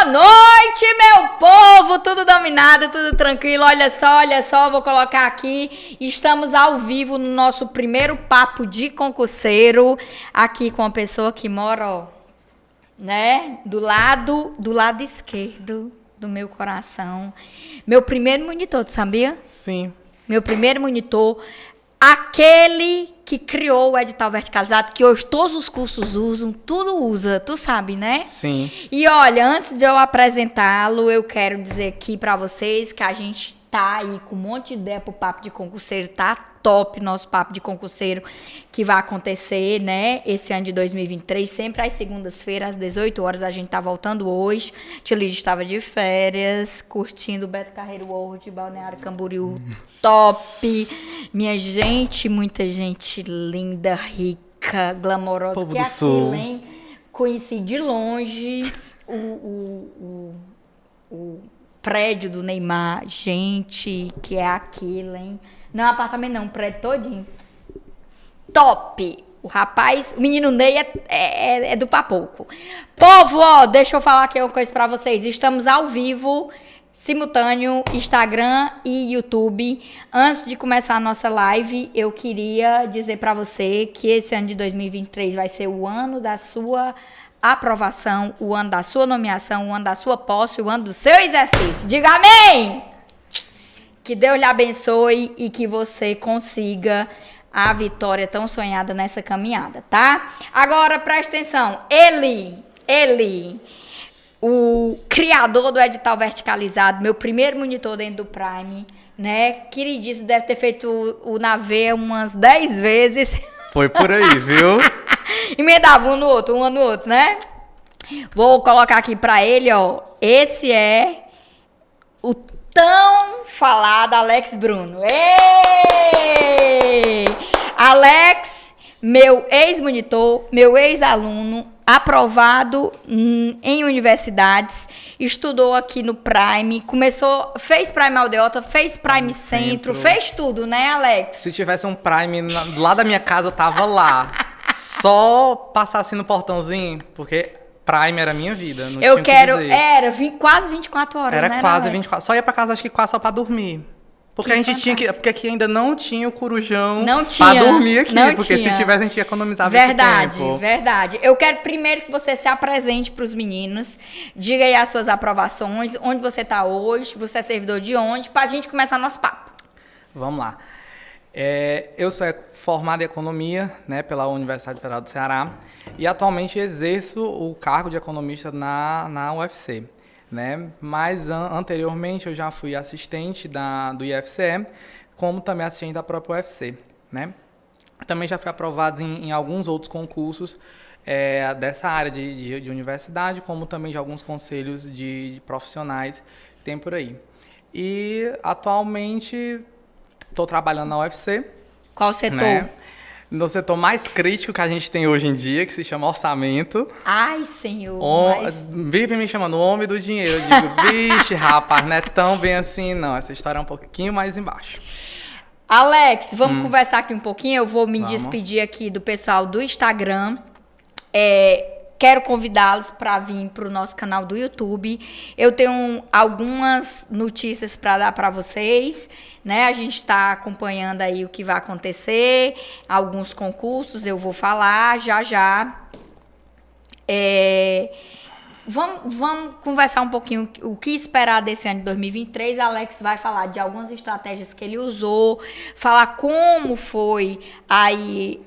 Boa noite, meu povo! Tudo dominado, tudo tranquilo. Olha só, vou colocar aqui. Estamos ao vivo no nosso primeiro papo de concurseiro, aqui com uma pessoa que mora, ó, né, do lado esquerdo do meu coração. Meu primeiro monitor, tu sabia? Sim. Meu primeiro monitor, aquele que criou o edital verticalizado, que hoje todos os cursos usam, tudo usa, tu sabe, né? Sim. E olha, antes de eu apresentá-lo, eu quero dizer aqui pra vocês que a gente tá aí com um monte de ideia pro papo de concurseiro, tá top nosso papo de concurseiro que vai acontecer, né, esse ano de 2023, sempre às segundas-feiras, às 18 horas, a gente tá voltando hoje. Tia Lídia estava de férias, curtindo o Beto Carreiro World, Balneário Camboriú, top. Minha gente, muita gente linda, rica, glamourosa, Povo que do aqui, Sul. hein? Conheci de longe o prédio do Neymar. Gente, que é aquilo, hein? Não é um apartamento, não, um prédio todinho. Top! O rapaz, o menino Ney é do Papoco. Povo, ó, deixa eu falar aqui uma coisa pra vocês. Estamos ao vivo, simultâneo, Instagram e YouTube. Antes de começar a nossa live, eu queria dizer pra você que esse ano de 2023 vai ser o ano da sua aprovação, o ano da sua nomeação, o ano da sua posse, o ano do seu exercício. Diga amém! Que Deus lhe abençoe e que você consiga a vitória tão sonhada nessa caminhada, tá? Agora, presta atenção. Ele, o criador do edital verticalizado, meu primeiro monitor dentro do Prime, né? Queridíssimo, deve ter feito o Navê umas 10 vezes. Foi por aí, viu? Emendava um no outro, né? Vou colocar aqui pra ele, ó. Esse é o tão falado Alex Bruno. Ei! Alex, meu ex-monitor, meu ex-aluno, aprovado em universidades, estudou aqui no Prime, fez Prime Aldeota, fez Prime Centro, fez tudo, né, Alex? Se tivesse um Prime do lado da minha casa, eu tava lá. Só passar assim no portãozinho, porque Prime era a minha vida. Não tinha o que dizer. Era quase 24 horas, era né, quase Alex? 24. Só ia pra casa, acho que quase só pra dormir. Porque Que a gente tinha que. Porque aqui ainda não tinha o corujão não tinha, pra dormir aqui. Não porque tinha. se tivesse, a gente ia economizar verdade, esse tempo. Verdade. Eu quero primeiro que você se apresente pros meninos. Diga aí as suas aprovações, onde você tá hoje, você é servidor de onde, pra gente começar nosso papo. Vamos lá. Eu sou formado em Economia, né, pela Universidade Federal do Ceará e atualmente exerço o cargo de economista na UFC. Né? Mas anteriormente eu já fui assistente do IFCE, como também assistente da própria UFC. Né? Também já fui aprovado em alguns outros concursos dessa área de universidade, como também de alguns conselhos de profissionais que tem por aí. E atualmente estou trabalhando na UFC. Qual setor? Né? No setor mais crítico que a gente tem hoje em dia, que se chama orçamento. Ai, senhor. Vive me chamando homem do dinheiro. Eu digo, vixe, rapaz, não é tão bem assim, não. Essa história é um pouquinho mais embaixo. Alex, vamos conversar aqui um pouquinho. Eu vou me despedir aqui do pessoal do Instagram. Quero convidá-los para vir para o nosso canal do YouTube. Eu tenho algumas notícias para dar para vocês, né? A gente está acompanhando aí o que vai acontecer, alguns concursos eu vou falar já. Vamos conversar um pouquinho o que esperar desse ano de 2023. Alex vai falar de algumas estratégias que ele usou, falar como foi aí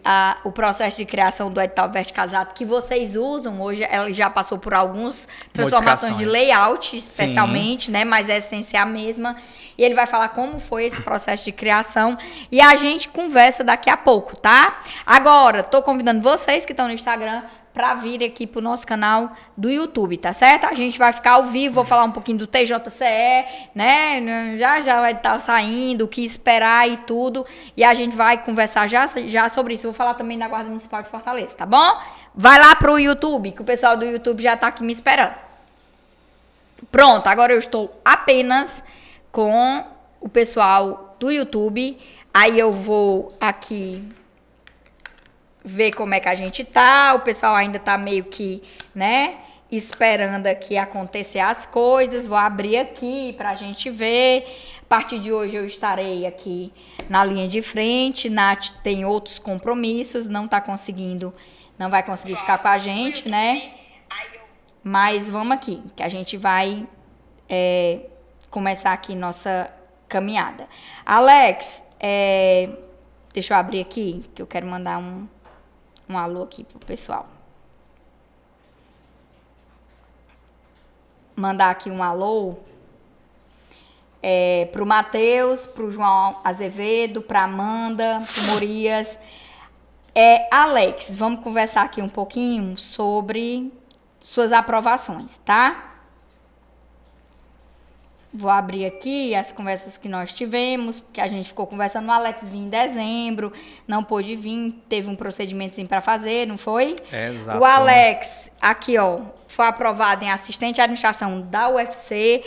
o processo de criação do edital verticalizado que vocês usam hoje. Ela já passou por algumas transformações de layout, especialmente, né? Mas a essência é a mesma. E ele vai falar como foi esse processo de criação e a gente conversa daqui a pouco, tá? Agora, tô convidando vocês que estão no Instagram para vir aqui pro nosso canal do YouTube, tá certo? A gente vai ficar ao vivo, vou falar um pouquinho do TJCE, né? Já vai estar saindo, o que esperar e tudo. E a gente vai conversar já sobre isso. Vou falar também da Guarda Municipal de Fortaleza, tá bom? Vai lá pro YouTube, que o pessoal do YouTube já tá aqui me esperando. Pronto, agora eu estou apenas com o pessoal do YouTube. Aí eu vou aqui ver como é que a gente tá. O pessoal ainda tá meio que, né, esperando aqui acontecer as coisas. Vou abrir aqui para a gente ver. A partir de hoje eu estarei aqui na linha de frente. Nath tem outros compromissos, não vai conseguir ficar com a gente, né? Mas vamos aqui, que a gente vai começar aqui nossa caminhada. Alex, deixa eu abrir aqui, que eu quero mandar um alô aqui pro pessoal. Mandar aqui um alô pro Matheus, pro João Azevedo, pra Amanda, pro Morias. Alex, vamos conversar aqui um pouquinho sobre suas aprovações, tá? Vou abrir aqui as conversas que nós tivemos, porque a gente ficou conversando. O Alex vinha em dezembro, não pôde vir, teve um procedimentozinho para fazer, não foi? Exato. O Alex, aqui, ó, foi aprovado em assistente de administração da UFC,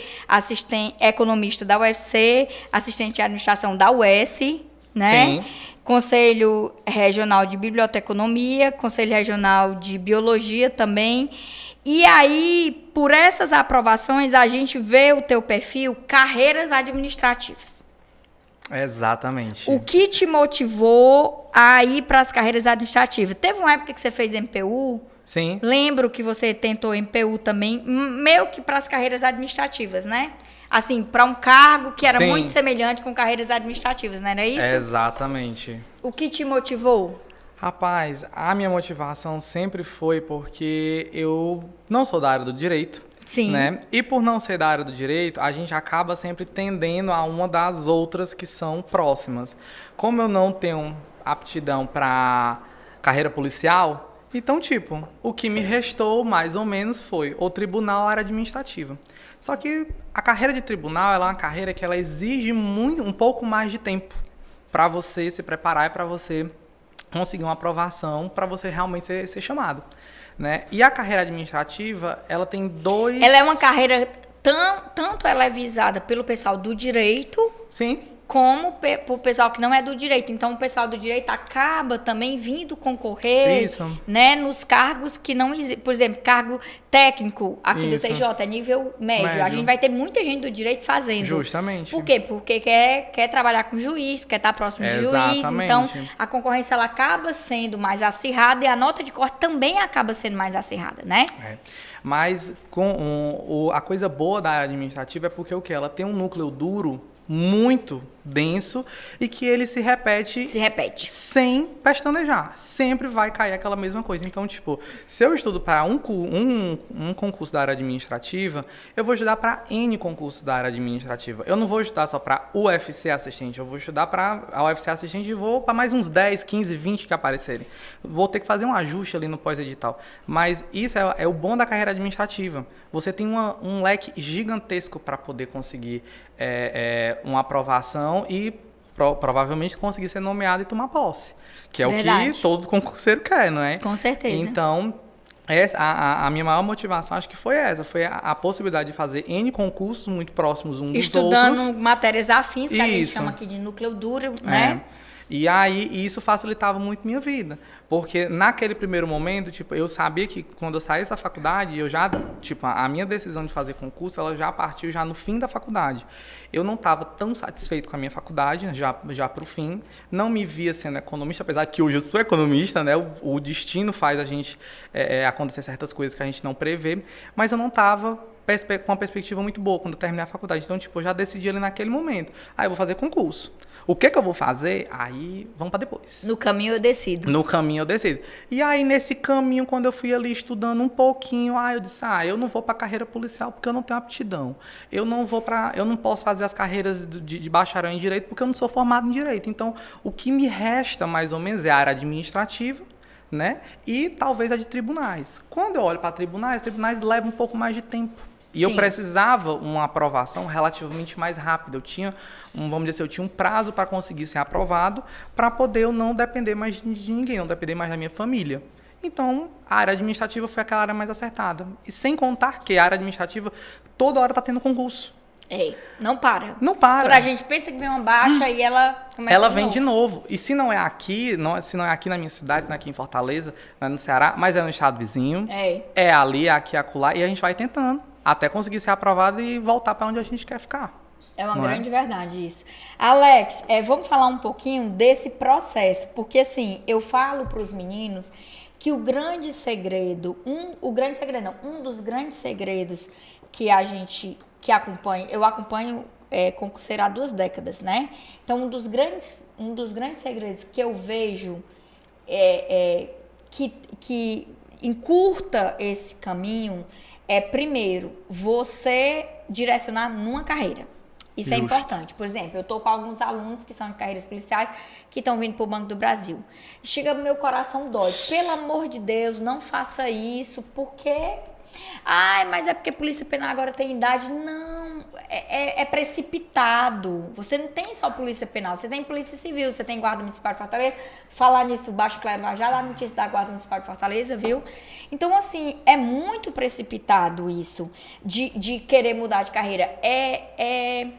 economista da UFC, assistente de administração da UES, né? Sim. Conselho Regional de Biblioteconomia, Conselho Regional de Biologia também. E aí, por essas aprovações, a gente vê o teu perfil carreiras administrativas. Exatamente. O que te motivou a ir para as carreiras administrativas? Teve uma época que você fez MPU? Sim. Lembro que você tentou MPU também, meio que para as carreiras administrativas, né? Assim, para um cargo que era muito semelhante com carreiras administrativas, não era isso? Exatamente. O que te motivou? Rapaz, a minha motivação sempre foi porque eu não sou da área do direito. Sim. Né? E por não ser da área do direito, a gente acaba sempre tendendo a uma das outras que são próximas. Como eu não tenho aptidão para carreira policial, então, tipo, o que me restou mais ou menos foi o tribunal, a área administrativa. Só que a carreira de tribunal ela é uma carreira que ela exige um pouco mais de tempo para você se preparar e para você conseguir uma aprovação para você realmente ser chamado, né? E a carreira administrativa, ela tem dois... Ela é uma carreira, tanto ela é visada pelo pessoal do direito... Sim. Como o pessoal que não é do direito. Então, o pessoal do direito acaba também vindo concorrer, né, nos cargos que não existem. Por exemplo, cargo técnico aqui do TJ, é nível médio. A gente vai ter muita gente do direito fazendo. Justamente. Por quê? Porque quer trabalhar com juiz, quer estar próximo de juiz. Então, a concorrência ela acaba sendo mais acirrada e a nota de corte também acaba sendo mais acirrada, né? Mas a coisa boa da área administrativa é porque o quê? Ela tem um núcleo duro muito denso e que ele se repete sem pestanejar. Sempre vai cair aquela mesma coisa. Então, tipo, se eu estudo para um concurso da área administrativa, eu vou estudar para N concursos da área administrativa. Eu não vou estudar só para UFC assistente, eu vou estudar para a UFC assistente e vou para mais uns 10, 15, 20 que aparecerem. Vou ter que fazer um ajuste ali no pós-edital. Mas isso é o bom da carreira administrativa. Você tem um leque gigantesco para poder conseguir uma aprovação e provavelmente conseguir ser nomeado e tomar posse. Que é Verdade. o que todo concurseiro quer, não é? Com certeza. Então, a minha maior motivação acho que foi essa. Foi a possibilidade de fazer N concursos muito próximos uns dos outros. Estudando matérias afins, que a gente chama aqui de núcleo duro, né? E aí, isso facilitava muito minha vida. Porque naquele primeiro momento, tipo, eu sabia que quando eu saísse da faculdade, eu já, tipo, a minha decisão de fazer concurso, ela já partiu já no fim da faculdade. Eu não estava tão satisfeito com a minha faculdade, já para o fim. Não me via sendo economista, apesar que hoje eu sou economista, né? O destino faz a gente acontecer certas coisas que a gente não prevê. Mas eu não estava com uma perspectiva muito boa quando eu terminei a faculdade. Então, tipo, eu já decidi ali naquele momento. Aí eu vou fazer concurso. O que eu vou fazer? Aí, vamos para depois. No caminho eu decido. No caminho eu decido. E aí, nesse caminho, quando eu fui ali estudando um pouquinho, eu disse, eu não vou para a carreira policial porque eu não tenho aptidão. Eu não posso fazer as carreiras de bacharel em Direito porque eu não sou formado em Direito. Então, o que me resta, mais ou menos, é a área administrativa, né? E talvez a de tribunais. Quando eu olho para tribunais levam um pouco mais de tempo. E eu precisava uma aprovação relativamente mais rápida. Eu tinha, vamos dizer assim, eu tinha um prazo para conseguir ser aprovado para poder eu não depender mais de ninguém, não depender mais da minha família. Então, a área administrativa foi aquela área mais acertada. E sem contar que a área administrativa toda hora está tendo concurso. Não para. Não para. Quando a gente pensa que vem uma baixa e ela começa Ela de vem novo. de novo. E se não é aqui, se não é aqui na minha cidade, não é aqui em Fortaleza, não é no Ceará, mas é no estado vizinho, é ali, é aqui, acolá, e a gente vai tentando até conseguir ser aprovado e voltar para onde a gente quer ficar. É uma grande verdade isso. Alex, vamos falar um pouquinho desse processo, porque assim, eu falo para os meninos que um dos grandes segredos que a gente eu acompanho concurseiro há 2 décadas, né? Então, um dos grandes segredos que eu vejo que encurta esse caminho é, primeiro, você direcionar numa carreira. Isso Justo. é importante. Por exemplo, eu estou com alguns alunos que são de carreiras policiais que estão vindo para o Banco do Brasil. Chega meu coração dói. Pelo amor de Deus, não faça isso, porque... Ai, mas é porque Polícia Penal agora tem idade. Não, é precipitado. Você não tem só Polícia Penal, você tem Polícia Civil, você tem Guarda Municipal de Fortaleza. Falar nisso, Baixo Clero vai já dar notícia da Guarda Municipal de Fortaleza, viu? Então, assim, é muito precipitado isso de querer mudar de carreira. É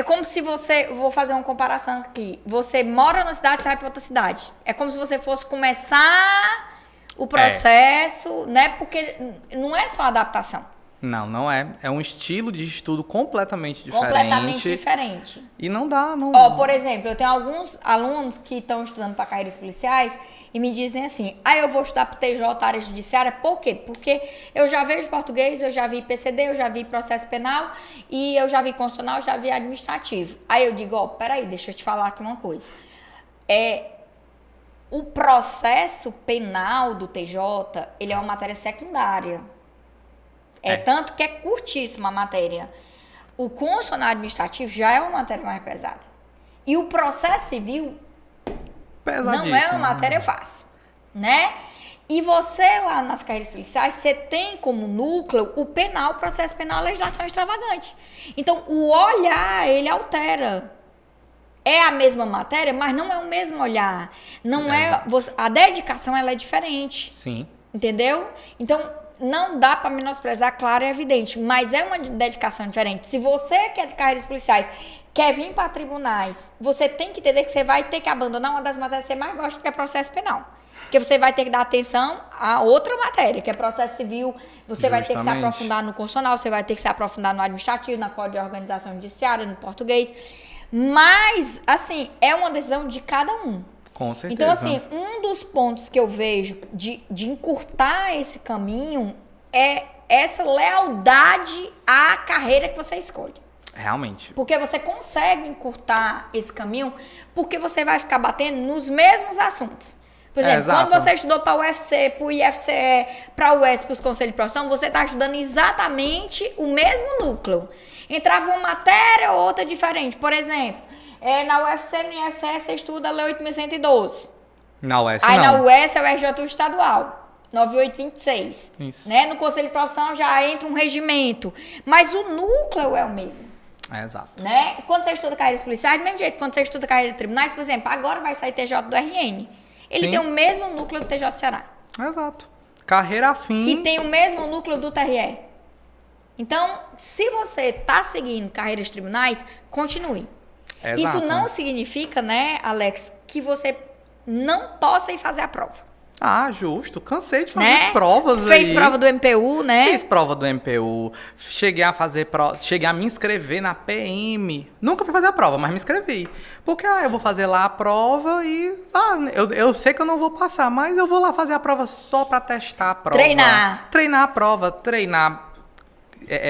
como se você... Vou fazer uma comparação aqui. Você mora numa cidade e sai para outra cidade. É como se você fosse começar o processo, né? Porque não é só adaptação. Não é. É um estilo de estudo completamente diferente. Completamente diferente. E não dá, não... Ó, por exemplo, eu tenho alguns alunos que estão estudando para carreiras policiais e me dizem assim, eu vou estudar para TJ, área judiciária, por quê? Porque eu já vejo português, eu já vi PCD, eu já vi processo penal, e eu já vi constitucional, eu já vi administrativo. Aí eu digo, peraí, deixa eu te falar aqui uma coisa. O processo penal do TJ, ele é uma matéria secundária. Tanto que é curtíssima a matéria. O constitucional administrativo já é uma matéria mais pesada. E o processo civil não é uma matéria fácil, né? E você lá nas carreiras policiais, você tem como núcleo o penal, o processo penal, a legislação extravagante. Então, o olhar, ele altera. É a mesma matéria, mas não é o mesmo olhar. Não é... A dedicação, ela é diferente. Sim. Entendeu? Então, não dá para menosprezar, claro, é evidente. Mas é uma dedicação diferente. Se você que é de carreiras policiais quer vir para tribunais, você tem que entender que você vai ter que abandonar uma das matérias que você mais gosta, que é processo penal. Porque você vai ter que dar atenção a outra matéria, que é processo civil. Você vai ter que se aprofundar no constitucional, você vai ter que se aprofundar no administrativo, na Código de Organização Judiciária, no português. Mas, assim, é uma decisão de cada um. Com certeza. Então, assim, um dos pontos que eu vejo de encurtar esse caminho é essa lealdade à carreira que você escolhe. Realmente. Porque você consegue encurtar esse caminho porque você vai ficar batendo nos mesmos assuntos. Por exemplo, quando você estudou para o UFC, para o IFCE, para o UES, para os conselhos de profissão, você está estudando exatamente o mesmo núcleo. Entrava uma matéria ou outra diferente. Por exemplo, na UFC, no IFCE, você estuda a Lei 8.112. Na UES, Aí não. na UES é o RJ estadual, 9826. Isso. Né? No conselho de profissão já entra um regimento. Mas o núcleo é o mesmo. Exato. Né? Quando você estuda carreiras policiais, do mesmo jeito, quando você estuda carreira de tribunais, por exemplo, agora vai sair TJ do RN. Ele tem o mesmo núcleo do TJ do Ceará. Exato. Carreira afim. Que tem o mesmo núcleo do TRE. Então, se você está seguindo carreiras de tribunais, continue. Exato. Isso não significa, né, Alex, que você não possa ir fazer a prova. Justo. Cansei de fazer Né? provas Fez aí. prova do MPU, né? Fiz prova do MPU. Cheguei a me inscrever na PM. Nunca fui fazer a prova, mas me inscrevi. Porque eu vou fazer lá a prova e... eu sei que eu não vou passar, mas eu vou lá fazer a prova só pra testar a prova. Treinar. Treinar a prova,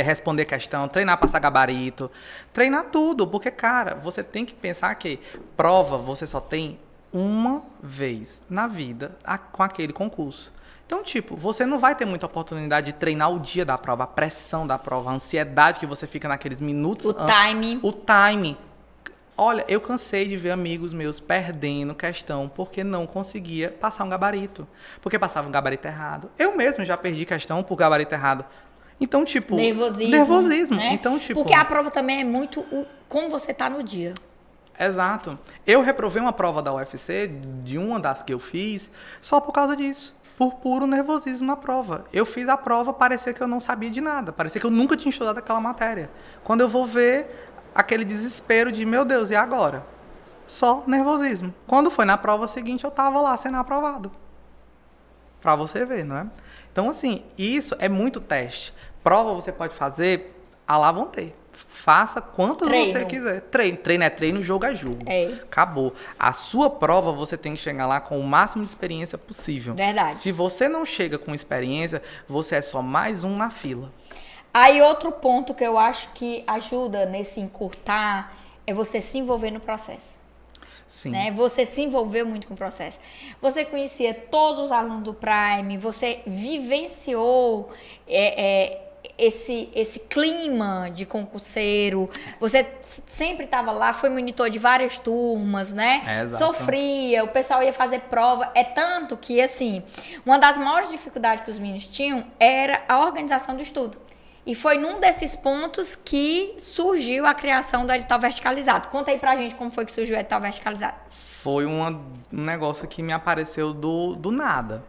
responder questão, treinar, passar gabarito, treinar tudo, porque, cara, você tem que pensar que prova você só tem uma vez na vida com aquele concurso. Então, tipo, você não vai ter muita oportunidade de treinar o dia da prova, a pressão da prova, a ansiedade que você fica naqueles minutos. O time. O time. Olha, eu cansei de ver amigos meus perdendo questão porque não conseguia passar um gabarito. Porque passava um gabarito errado. Eu mesmo já perdi questão por gabarito errado. Então, tipo... Nervosismo. Né? Então, tipo... Porque a prova também é muito como você tá no dia. Exato. Eu reprovei uma prova da UFC, de uma das que eu fiz, só por causa disso. Por puro nervosismo na prova. Eu fiz a prova, parecia que eu não sabia de nada. Parecia que eu nunca tinha estudado aquela matéria. Quando eu vou ver, aquele desespero de, meu Deus, e agora? Só nervosismo. Quando foi na prova seguinte, eu estava lá sendo aprovado. Pra você ver, não é? Então, assim, isso é muito teste. Prova você pode fazer à la vontade. Faça quantas você quiser. Treino é treino, jogo é jogo. Acabou. A sua prova, você tem que chegar lá com o máximo de experiência possível. Verdade. Se você não chega com experiência, você é só mais um na fila. Aí outro ponto que eu acho que ajuda nesse encurtar é você se envolver no processo. Sim. Né? Você se envolveu muito com o processo. Você conhecia todos os alunos do Prime, você vivenciou esse clima de concurseiro, você sempre estava lá, foi monitor de várias turmas, né? Sofria, o pessoal ia fazer prova. É tanto que, assim, uma das maiores dificuldades que os meninos tinham era a organização do estudo. E foi num desses pontos que surgiu a criação do edital verticalizado. Conta aí pra gente como foi que surgiu o edital verticalizado. Foi um negócio que me apareceu do nada.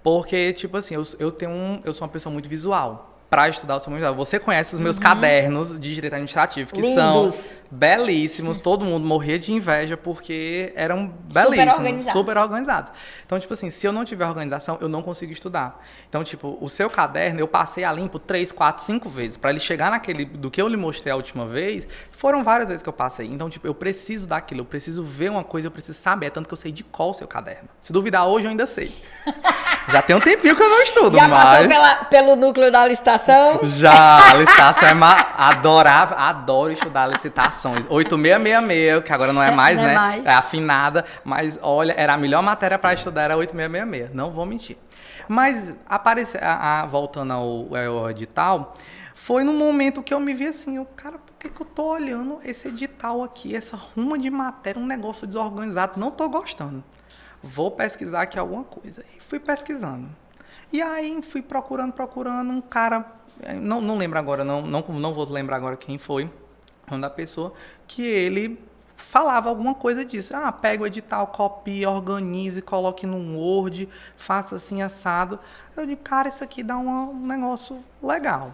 Porque, tipo assim, eu sou uma pessoa muito visual. Para estudar o seu visual. Você conhece os meus cadernos de direito administrativo, que lindos, são belíssimos. Todo mundo morria de inveja porque eram belíssimos, super organizados. Então, tipo assim, se eu não tiver organização, eu não consigo estudar. Então, tipo, o seu caderno, eu passei a limpo 3, 4, 5 vezes. Para ele chegar naquele do que eu lhe mostrei a última vez, foram várias vezes que eu passei. Então, tipo, eu preciso daquilo, eu preciso ver uma coisa, eu preciso saber. É tanto que eu sei de qual o seu caderno. Se duvidar hoje, eu ainda sei. Já tem um tempinho que eu não estudo, já passou pelo núcleo da licitação? Já, a licitação é adoro estudar licitações. 8666, que agora não é mais, né? Mais. É afinada, mas olha, era a melhor matéria para estudar, era 8666, não vou mentir. Mas, voltando ao edital, foi no momento que eu me vi assim, cara, por que eu tô olhando esse edital aqui, essa ruma de matéria, um negócio desorganizado, não tô gostando. Vou pesquisar aqui alguma coisa. E fui pesquisando. E aí fui procurando, um cara, não lembro agora, não vou lembrar agora quem foi, o nome da pessoa, que ele falava alguma coisa disso. Pega o edital, copia, organize, coloque num Word, faça assim, assado. Eu digo, cara, isso aqui dá um negócio legal.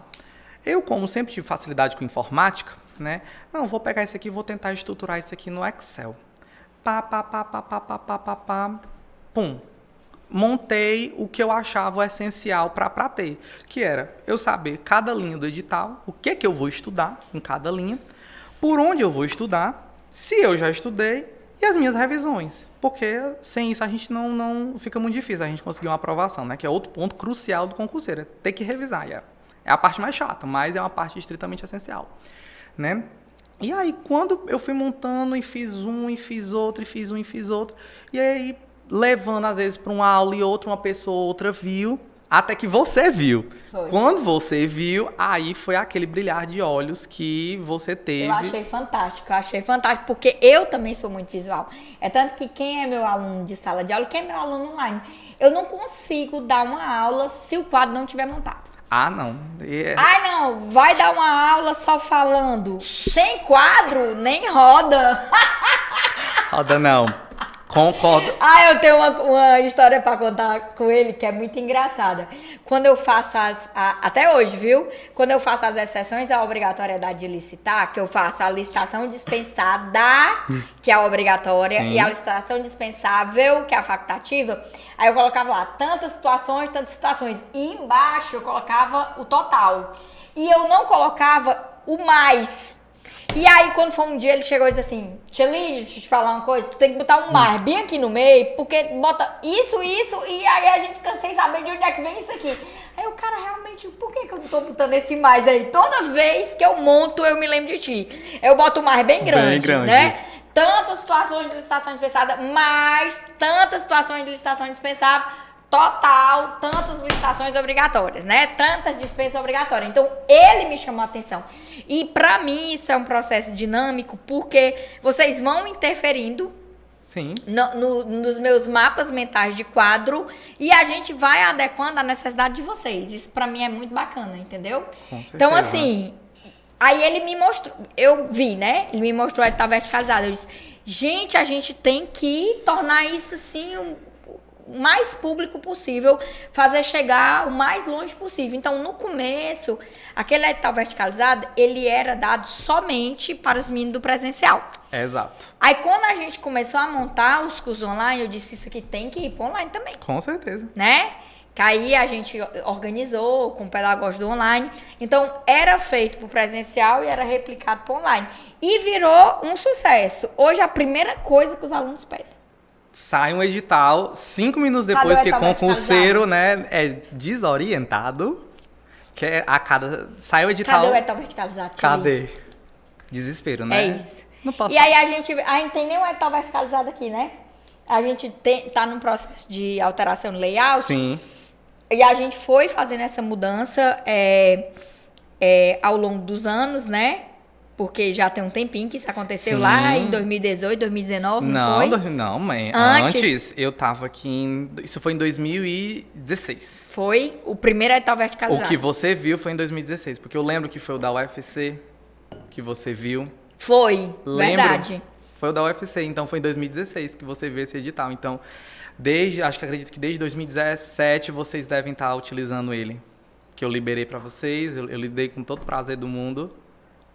Eu, como sempre tive facilidade com informática, né? Não, vou pegar isso aqui e vou tentar estruturar isso aqui no Excel. Pum. Montei o que eu achava essencial para ter, que era eu saber cada linha do edital, o que eu vou estudar em cada linha, por onde eu vou estudar, se eu já estudei e as minhas revisões, porque sem isso a gente não fica muito difícil a gente conseguir uma aprovação, né? Que é outro ponto crucial do concurseiro, é ter que revisar. É a parte mais chata, mas é uma parte estritamente essencial, né? E aí, quando eu fui montando e fiz um, e fiz outro, e fiz um, e fiz outro, e aí levando às vezes para uma aula e outra, uma pessoa ou outra viu, até que você viu. Foi. Quando você viu, aí foi aquele brilhar de olhos que você teve. Eu achei fantástico, porque eu também sou muito visual. É tanto que quem é meu aluno de sala de aula, quem é meu aluno online, eu não consigo dar uma aula se o quadro não estiver montado. Não. Não, vai dar uma aula só falando. Sem quadro, nem roda. Roda não. Concordo. Eu tenho uma história pra contar com ele que é muito engraçada. Quando eu faço até hoje, viu? Quando eu faço as exceções à obrigatoriedade de licitar, que eu faço a licitação dispensada, que é a obrigatória, sim, e a licitação dispensável, que é a facultativa, aí eu colocava lá tantas situações. E embaixo eu colocava o total. E eu não colocava o mais. E aí, quando foi um dia, ele chegou e disse assim, Tia Lídia, deixa eu te falar uma coisa, tu tem que botar um mais bem aqui no meio, porque bota isso, e aí a gente fica sem saber de onde é que vem isso aqui. Aí o cara, realmente, por que eu não tô botando esse mais aí? Toda vez que eu monto, eu me lembro de ti. Eu boto o mais bem grande, né? Tantas situações de licitação dispensada, mais tantas situações de licitação dispensável, total, tantas licitações obrigatórias, né? Tantas dispensas obrigatórias. Então, ele me chamou a atenção. E, pra mim, isso é um processo dinâmico, porque vocês vão interferindo, sim, nos meus mapas mentais de quadro, e a gente vai adequando a necessidade de vocês. Isso, pra mim, é muito bacana, entendeu? Com certeza. Então, assim, aí ele me mostrou, eu vi, né? Ele me mostrou, ele tá verticalizado. Eu disse, Gente, a gente tem que tornar isso assim o mais público possível, fazer chegar o mais longe possível. Então, no começo, aquele edital verticalizado, ele era dado somente para os meninos do presencial. Exato. Aí, quando a gente começou a montar os cursos online, eu disse, isso aqui tem que ir para online também. Com certeza. Né? Que aí a gente organizou com o pedagógico do online. Então, era feito para o presencial e era replicado para online. E virou um sucesso. Hoje, a primeira coisa que os alunos pedem. Sai um edital, 5 minutos depois que concurseiro, né, é desorientado, que é a cada... Sai o edital... Cadê o edital verticalizado? Cadê? Desespero, né? É isso. Não posso... E aí a gente tem nem um edital verticalizado aqui, né? A gente tá num processo de alteração de layout. Sim. E a gente foi fazendo essa mudança ao longo dos anos, né? Porque já tem um tempinho que isso aconteceu. Sim. Lá em 2018, 2019, não foi? Não, mãe. Antes eu tava aqui Isso foi em 2016. Foi o primeiro edital verticalizado. O que você viu foi em 2016, porque eu lembro que foi o da UFC que você viu. Foi, verdade. Foi o da UFC, então foi em 2016 que você viu esse edital. Então, acredito que desde 2017 vocês devem estar utilizando ele. Que eu liberei pra vocês, eu lidei com todo o prazer do mundo.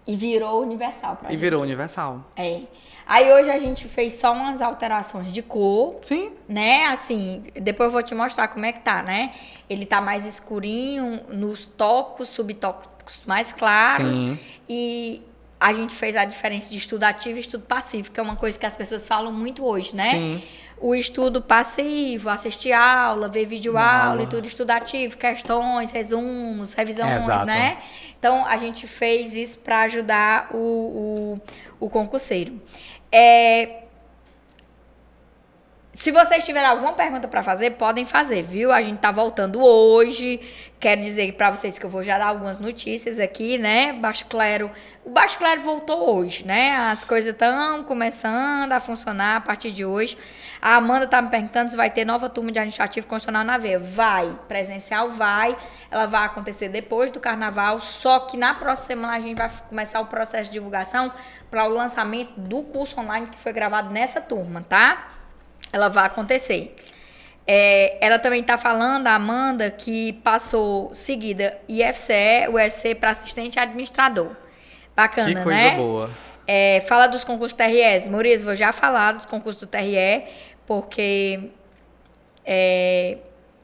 E virou universal pra gente. E virou universal. É. Aí hoje a gente fez só umas alterações de cor. Sim. Né? Assim, depois eu vou te mostrar como é que tá, né? Ele tá mais escurinho nos tópicos, subtópicos mais claros. Sim. E a gente fez a diferença de estudo ativo e estudo passivo, que é uma coisa que as pessoas falam muito hoje, né? Sim. O estudo passivo, assistir aula, ver vídeo aula e tudo, estudo ativo, questões, resumos, revisões, né? Então, a gente fez isso para ajudar o concurseiro. Se vocês tiverem alguma pergunta para fazer, podem fazer, viu? A gente tá voltando hoje. Quero dizer para vocês que eu vou já dar algumas notícias aqui, né? O Baixo Clero voltou hoje, né? As coisas estão começando a funcionar a partir de hoje. A Amanda tá me perguntando se vai ter nova turma de administrativo constitucional na veia. Vai, presencial vai. Ela vai acontecer depois do carnaval, só que na próxima semana a gente vai começar o processo de divulgação para o lançamento do curso online que foi gravado nessa turma, tá? Ela vai acontecer. Ela também está falando, a Amanda, que passou seguida IFCE, UFC para assistente administrador. Bacana, que coisa, né? Boa. Fala dos concursos TREs. Maurício, vou já falar dos concursos do TRE, porque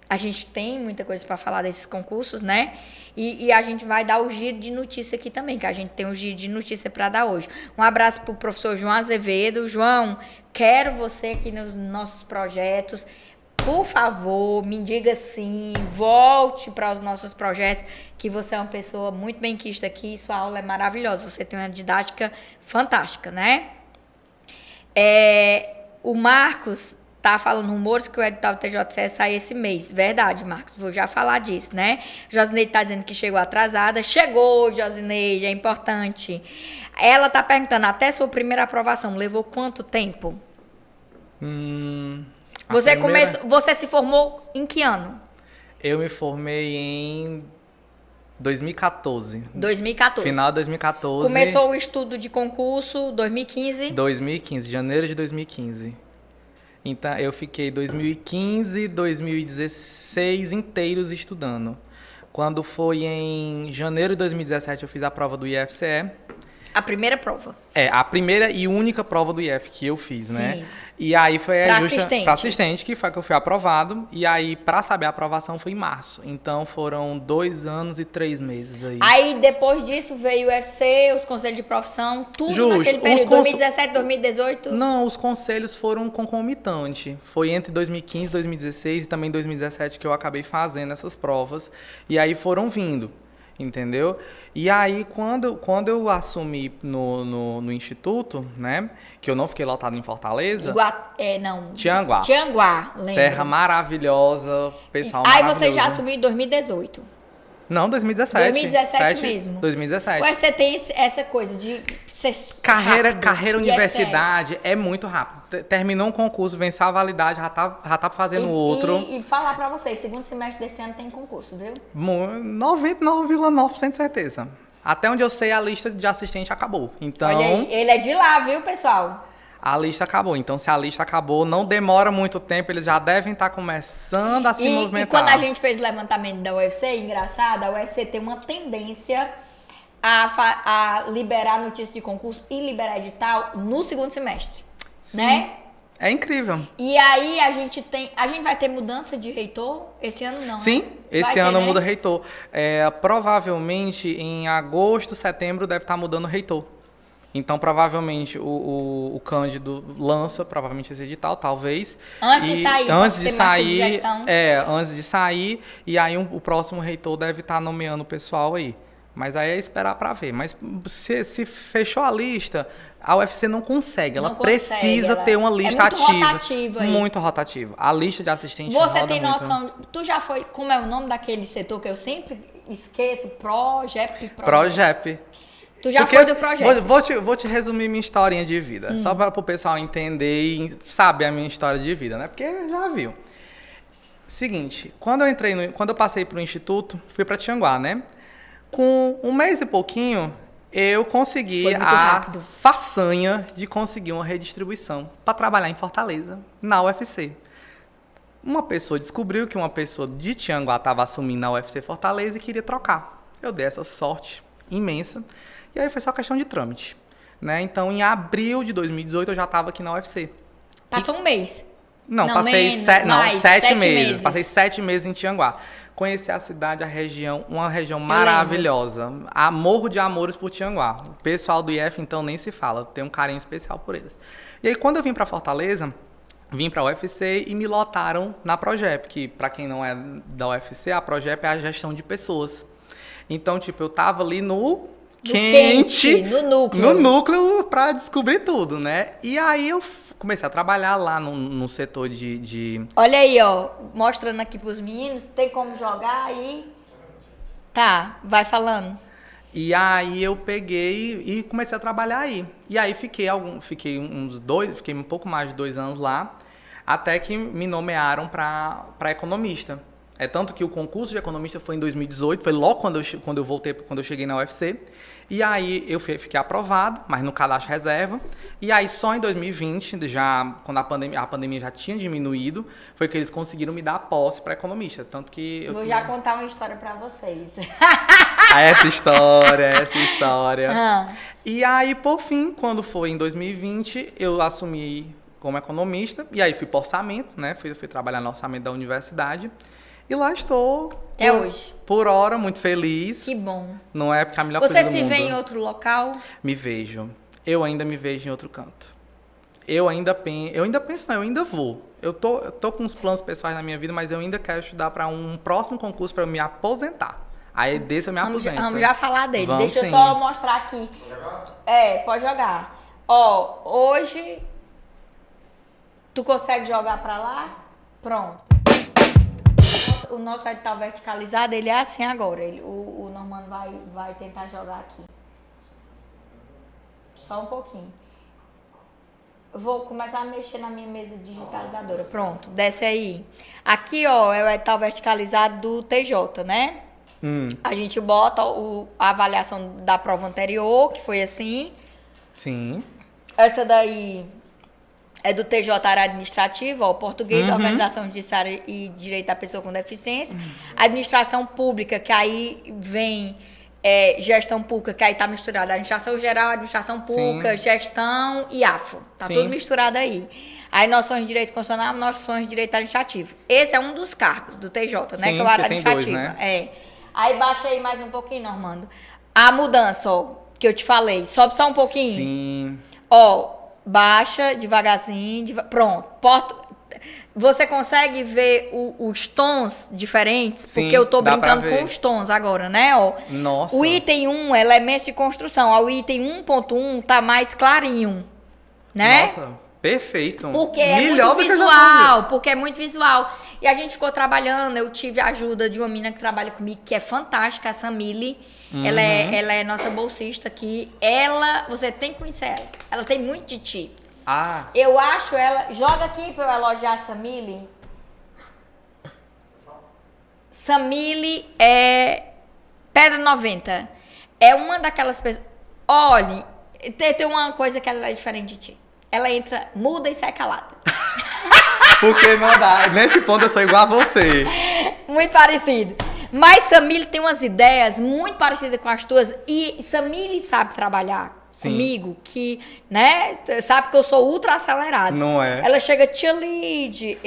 a gente tem muita coisa para falar desses concursos, né? E a gente vai dar o giro de notícia aqui também, que a gente tem um giro de notícia para dar hoje. Um abraço para o professor João Azevedo. João, quero você aqui nos nossos projetos. Por favor, me diga sim, volte para os nossos projetos, que você é uma pessoa muito bem-quista aqui, sua aula é maravilhosa, você tem uma didática fantástica, né? O Marcos tá falando rumores que o edital do TJCE sai esse mês. Verdade, Marcos, vou já falar disso, né? Josineide tá dizendo que chegou atrasada. Chegou, Josineide, é importante. Ela tá perguntando, até sua primeira aprovação, levou quanto tempo? Você se formou em que ano? Eu me formei em 2014. 2014. Final de 2014. Começou o estudo de concurso 2015? 2015, janeiro de 2015. Então, eu fiquei 2015, 2016 inteiros estudando. Quando foi em janeiro de 2017, eu fiz a prova do IFCE. A primeira prova? A primeira e única prova do IF que eu fiz, né? Sim. E aí foi para assistente, que foi que eu fui aprovado. E aí, para saber a aprovação, foi em março. Então, foram 2 anos e 3 meses aí. Aí, depois disso, veio o UFC, os conselhos de profissão, tudo naquele período, 2017, 2018? Não, os conselhos foram concomitantes. Foi entre 2015, 2016 e também 2017 que eu acabei fazendo essas provas. E aí foram vindo. Entendeu? E aí, quando eu assumi no Instituto, né? Que eu não fiquei lotado em Fortaleza. Tianguá. Tianguá, lembra? Terra maravilhosa, pessoal aí maravilhoso. Aí você já assumiu em 2018? Não, 2017. 2017 mesmo? 2017. Ué, você tem essa coisa de ser Carreira universidade é muito rápido. Terminou um concurso, venceu a validade, já tá fazendo outro. E falar pra vocês, segundo semestre desse ano tem concurso, viu? 99,9% de certeza. Até onde eu sei, a lista de assistente acabou. Então, olha aí, ele é de lá, viu, pessoal? A lista acabou. Então, se a lista acabou, não demora muito tempo, eles já devem estar começando a se movimentar. E quando a gente fez o levantamento da UFC, engraçado, a UFC tem uma tendência a liberar notícia de concurso e liberar edital no segundo semestre, Sim. né? É incrível. E aí a gente vai ter mudança de reitor? Esse ano não, Sim, né? esse ano muda reitor. Provavelmente em agosto, setembro deve estar mudando o reitor. Então, provavelmente, o Cândido lança, provavelmente, esse edital, talvez. Antes de sair, antes de sair, gestão. antes de sair, e aí o próximo reitor deve estar nomeando o pessoal aí. Mas aí é esperar para ver. Mas se fechou a lista, a UFC não consegue. Ela precisa ter uma lista ativa. Muito rotativa aí. Muito rotativa. A lista de assistentes Você roda tem muito. noção... Tu já foi... Como é o nome daquele setor que eu sempre esqueço? Progep. Tu já foi do Progep. Vou te resumir minha historinha de vida. Só para o pessoal entender e saber a minha história de vida, né? Porque já viu. Seguinte, quando eu passei para o instituto, fui para Tianguá, né? Com um mês e pouquinho, eu consegui rápido. façanha de conseguir uma redistribuição para trabalhar em Fortaleza, na UFC. Uma pessoa descobriu que uma pessoa de Tianguá estava assumindo a UFC Fortaleza e queria trocar. Eu dei essa sorte imensa. E aí foi só questão de trâmite, né? Então, em abril de 2018, eu já estava aqui na UFC. Passou um mês? Não, passei menos, 7 meses. Passei 7 meses em Tianguá. Conheci a cidade, a região, uma região maravilhosa. Morro de amores por Tianguá. O pessoal do IF, então, nem se fala. Tenho um carinho especial por eles. E aí, quando eu vim para Fortaleza, vim para a UFC e me lotaram na Progep, que, para quem não é da UFC, a Progep é a gestão de pessoas. Então, tipo, eu tava ali no núcleo para descobrir tudo, né? E aí eu comecei a trabalhar lá no setor de... Olha aí, ó, mostrando aqui pros meninos, tem como jogar aí? Tá, vai falando. E aí eu peguei e comecei a trabalhar aí. E aí fiquei um pouco mais de 2 anos lá, até que me nomearam para economista. É tanto que o concurso de economista foi em 2018, foi logo quando eu cheguei na UFC. E aí eu fiquei aprovado, mas no cadastro reserva. E aí só em 2020, já quando a pandemia já tinha diminuído, foi que eles conseguiram me dar a posse para economista. Tanto que Vou já contar uma história para vocês. Essa história. E aí, por fim, quando foi em 2020, eu assumi como economista. E aí fui para orçamento, né? Fui trabalhar no orçamento da universidade. E lá estou. Até hoje. Por hora, muito feliz. Que bom. Não é porque a melhor coisa do mundo. Você se vê em outro local? Me vejo. Eu ainda me vejo em outro canto. Eu ainda penso, não, eu ainda vou. Eu tô com uns planos pessoais na minha vida, mas eu ainda quero estudar para um próximo concurso para eu me aposentar. Aí desse eu me aposento. Vamos já falar dele. Vamos, Deixa eu só mostrar aqui. Pode jogar? Pode jogar. Ó, hoje tu consegue jogar para lá? Pronto. O nosso edital verticalizado, ele é assim agora. O Normando vai tentar jogar aqui. Só um pouquinho. Eu vou começar a mexer na minha mesa digitalizadora. Pronto, desce aí. Aqui, ó, é o edital verticalizado do TJ, né? A gente bota a avaliação da prova anterior, que foi assim. Sim. Essa daí... é do TJ área administrativa, ó, português, organização judiciária e direito da pessoa com deficiência. Administração pública, que aí vem gestão pública, que aí tá misturada. Administração geral, administração pública, gestão e AFO. Tá tudo misturado aí. Aí noções de direito constitucional, noções de direito administrativo. Esse é um dos cargos do TJ, né? Que é o área administrativa. Dois, né? Aí baixa aí mais um pouquinho, Normando. A mudança, ó, que eu te falei. Sobe só um pouquinho. Sim. Ó, baixa devagarzinho, pronto. Você consegue ver os tons diferentes? Sim, porque eu tô brincando com os tons agora, né? Ó, nossa. O item 1, elementos de construção. O item 1.1 tá mais clarinho, né? Nossa, perfeito. Porque é muito visual, porque é muito visual. E a gente ficou trabalhando, eu tive a ajuda de uma menina que trabalha comigo, que é fantástica, a Samile. Ela é nossa bolsista aqui. Você tem que conhecer ela. Ela tem muito de ti. Eu acho ela... Joga aqui pra eu elogiar a Samile. Samile é Pedra 90. É uma daquelas pessoas... Olha, tem uma coisa que ela é diferente de ti. ela entra muda e sai calada. Porque não dá. Nesse ponto eu sou igual a você. Muito parecido. Mas Samile tem umas ideias muito parecidas com as tuas. E Samile sabe trabalhar comigo, que, né, sabe que eu sou ultra acelerada. Não é? Ela chega, tia Lid,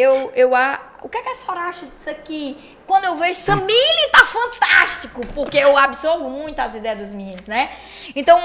o que é que a senhora acha disso aqui? Quando eu vejo, Samile tá fantástico, porque eu absorvo muito as ideias dos meninos, né? Então,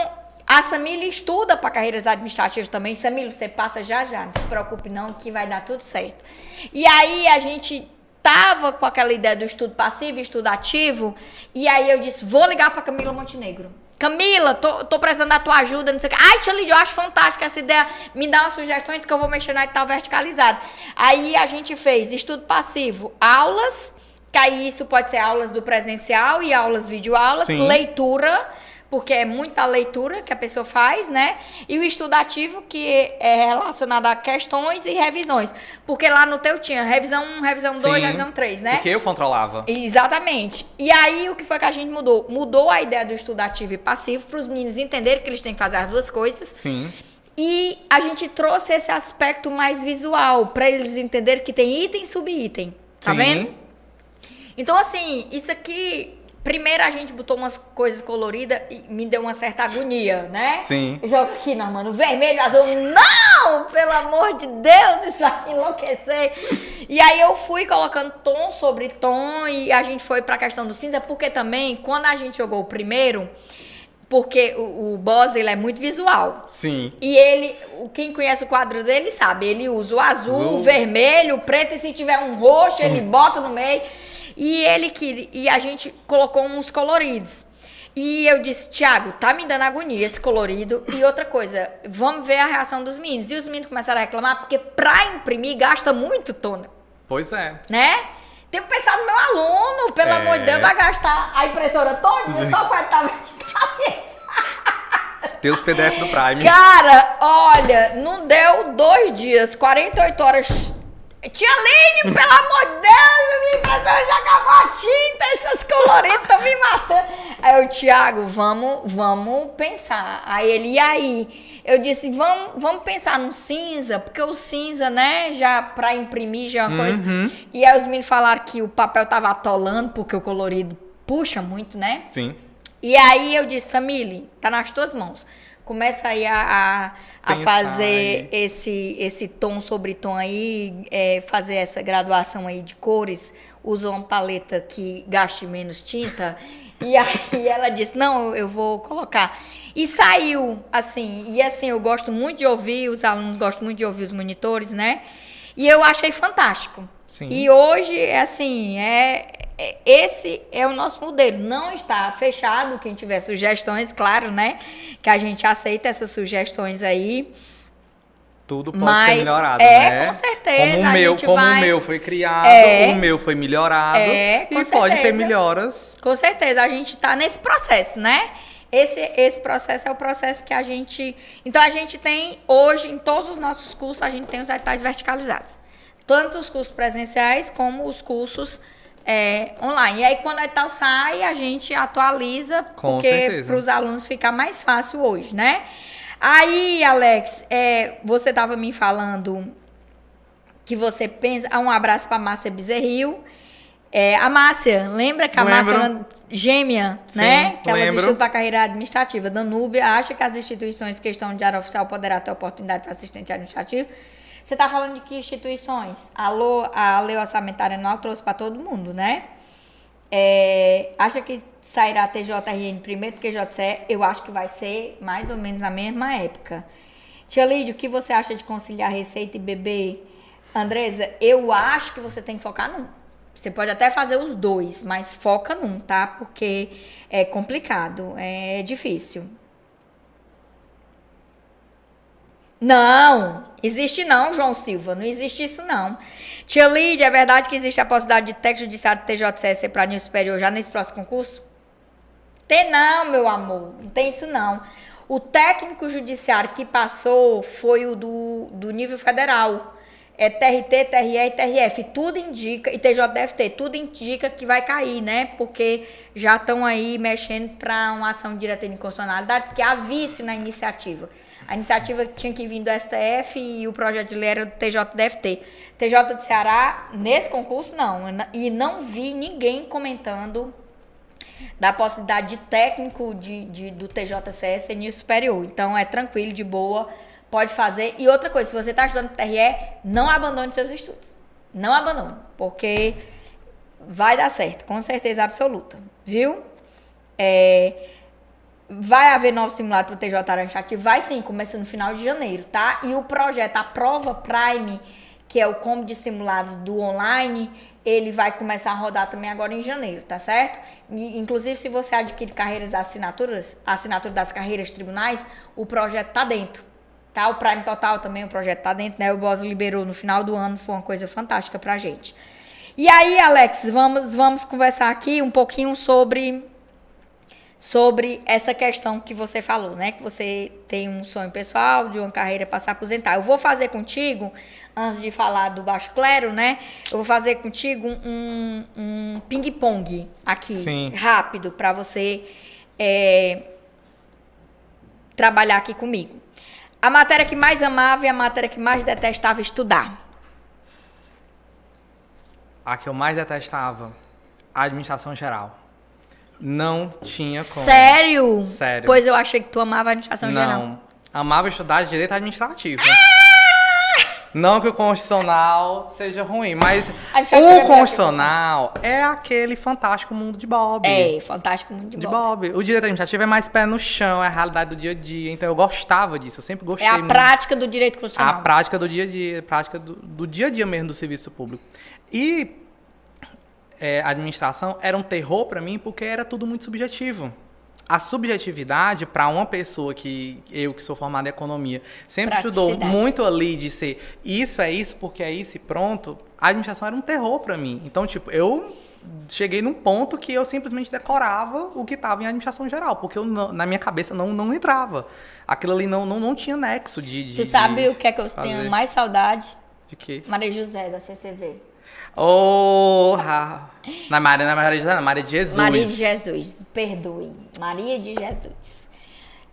a Samile estuda para carreiras administrativas também. Samile, você passa já, não se preocupe não, que vai dar tudo certo. E aí, a gente tava com aquela ideia do estudo passivo e estudo ativo, e aí eu disse, vou ligar para Camila Montenegro. Camila, tô precisando da tua ajuda, não sei o que. Ai, tia Lídia, eu acho fantástica essa ideia. Me dá umas sugestões que eu vou mexer na edital verticalizado. Aí a gente fez estudo passivo, aulas, que aí isso pode ser aulas do presencial e aulas videoaulas, leitura, porque é muita leitura que a pessoa faz, né? E o estudo ativo, que é relacionado a questões e revisões. Porque lá no teu tinha revisão 1, revisão 2, revisão 3, né? Porque eu controlava. Exatamente. E aí, o que foi que a gente mudou? Mudou a ideia do estudo ativo e passivo para os meninos entenderem que eles têm que fazer as duas coisas. Sim. E a gente trouxe esse aspecto mais visual, para eles entenderem que tem item e sub-item. Tá vendo? Então, assim, isso aqui... Primeiro a gente botou umas coisas coloridas e me deu uma certa agonia, né? Sim. Joga aqui, não, mano, vermelho, azul. Não! Pelo amor de Deus, isso vai me enlouquecer. E aí eu fui colocando tom sobre tom e a gente foi pra questão do cinza, porque também, quando a gente jogou o primeiro, porque o boss, ele é muito visual. Sim. E ele, quem conhece o quadro dele sabe, ele usa o azul, o vermelho, o preto, e se tiver um roxo, ele bota no meio. E a gente colocou uns coloridos. E eu disse, Thiago, tá me dando agonia esse colorido. E outra coisa, vamos ver a reação dos meninos. E os meninos começaram a reclamar, porque pra imprimir gasta muito tona. Pois é. Né? Tem que pensar no meu aluno, pelo amor de Deus, vai gastar a impressora toda, só para estar de cabeça. Tem os PDF do Prime. Cara, olha, não deu 2 dias, 48 horas... Tia Line, pelo amor de Deus, minha impressora já acabou a tinta, esses coloridos estão me matando. Aí eu, Thiago, vamos pensar. Aí ele, e aí? Eu disse, vamos pensar no cinza, porque o cinza, né, já pra imprimir já é uma coisa. E aí os meninos falaram que o papel tava atolando, porque o colorido puxa muito, né? Sim. E aí eu disse, Samile, tá nas tuas mãos. Começa aí a fazer esse tom sobre tom aí, fazer essa graduação aí de cores, usa uma paleta que gaste menos tinta. E aí ela disse, não, eu vou colocar. E saiu, assim, eu gosto muito de ouvir, os alunos gostam muito de ouvir os monitores, né? E eu achei fantástico. Sim. E hoje, esse é o nosso modelo. Não está fechado. Quem tiver sugestões, claro, né? Que a gente aceita essas sugestões aí. Tudo pode ser melhorado, né? Com certeza. Como o meu foi criado, o meu foi melhorado. E pode ter melhoras. Com certeza. A gente está nesse processo, né? Esse processo é o processo que a gente... Então, a gente tem, hoje, em todos os nossos cursos, a gente tem os editais verticalizados. Tanto os cursos presenciais, como os cursos online. E aí, quando o edital sai, a gente atualiza, porque para os alunos ficar mais fácil hoje, né? Aí, Alex, você estava me falando que você pensa... Um abraço para a Márcia Bezerril. A Márcia, lembra que a Márcia é uma gêmea, sim, né? Que ela lembro. assistiu para a carreira administrativa. Danúbia acha que as instituições que estão de área oficial poderá ter oportunidade para assistente administrativo. Você está falando de que instituições? A lei orçamentária anual trouxe para todo mundo, né? Acha que sairá TJRN primeiro do que JCE? Eu acho que vai ser mais ou menos na mesma época. Tia Lídia, o que você acha de conciliar receita e bebê? Andresa, eu acho que você tem que focar num. Você pode até fazer os dois, mas foca num, tá? Porque é complicado, é difícil. Não, existe não, João Silva, não existe isso não. Tia Lídia, é verdade que existe a possibilidade de técnico judiciário do TJCE ser para nível superior já nesse próximo concurso? Tem não, meu amor, não tem isso não. O técnico judiciário que passou foi o do nível federal. TRT, TRE e TRF, tudo indica, e TJDFT, tudo indica que vai cair, né? Porque já estão aí mexendo para uma ação direta de inconstitucionalidade, porque há vício na iniciativa. A iniciativa tinha que vir do STF e o projeto de lei era do TJDFT. TJ do Ceará, nesse concurso, não. E não vi ninguém comentando da possibilidade de técnico do TJCE ser nível superior. Então, é tranquilo, de boa, pode fazer. E outra coisa, se você está estudando TRE, não abandone seus estudos. Não abandone, porque vai dar certo, com certeza absoluta. Viu? Vai haver novo simulado para o TJ Aranchati? Vai sim, começa no final de janeiro, tá? E o projeto, a prova Prime, que é o combo de simulados do online, ele vai começar a rodar também agora em janeiro, tá certo? E, inclusive, se você adquire carreiras assinatura das carreiras tribunais, o projeto tá dentro, tá? O Prime Total também, o projeto tá dentro, né? O BOS liberou no final do ano, foi uma coisa fantástica pra gente. E aí, Alex, vamos conversar aqui um pouquinho sobre essa questão que você falou, né? Que você tem um sonho pessoal de uma carreira para se aposentar. Eu vou fazer contigo, antes de falar do baixo clero, né? Eu vou fazer contigo um ping-pong aqui, Sim. rápido, para você trabalhar aqui comigo. A matéria que mais amava e a matéria que mais detestava estudar. A que eu mais detestava, a administração geral. Não tinha como. Sério? Sério. Pois eu achei que tu amava a administração geral. Não. Amava estudar direito administrativo. Não que o constitucional seja ruim, mas o constitucional é aquele fantástico mundo de Bob. É, fantástico mundo de Bob. O direito administrativo é mais pé no chão, é a realidade do dia a dia. Então eu gostava disso, eu sempre gostei É a muito. prática do direito constitucional. A prática do dia a dia, a prática do dia a dia mesmo do serviço público. E a administração era um terror para mim porque era tudo muito subjetivo. A subjetividade para uma pessoa que sou formado em economia, sempre estudou muito ali de ser isso é isso porque é isso e pronto, a administração era um terror para mim. Então, tipo, eu cheguei num ponto que eu simplesmente decorava o que estava em administração geral, porque na minha cabeça não entrava. Aquilo ali não tinha nexo de Tu sabe o que é que eu fazer. tenho mais saudade? De quê? Maria José, da CCV. Na Maria de Jesus. Maria de Jesus, perdoe. Maria de Jesus.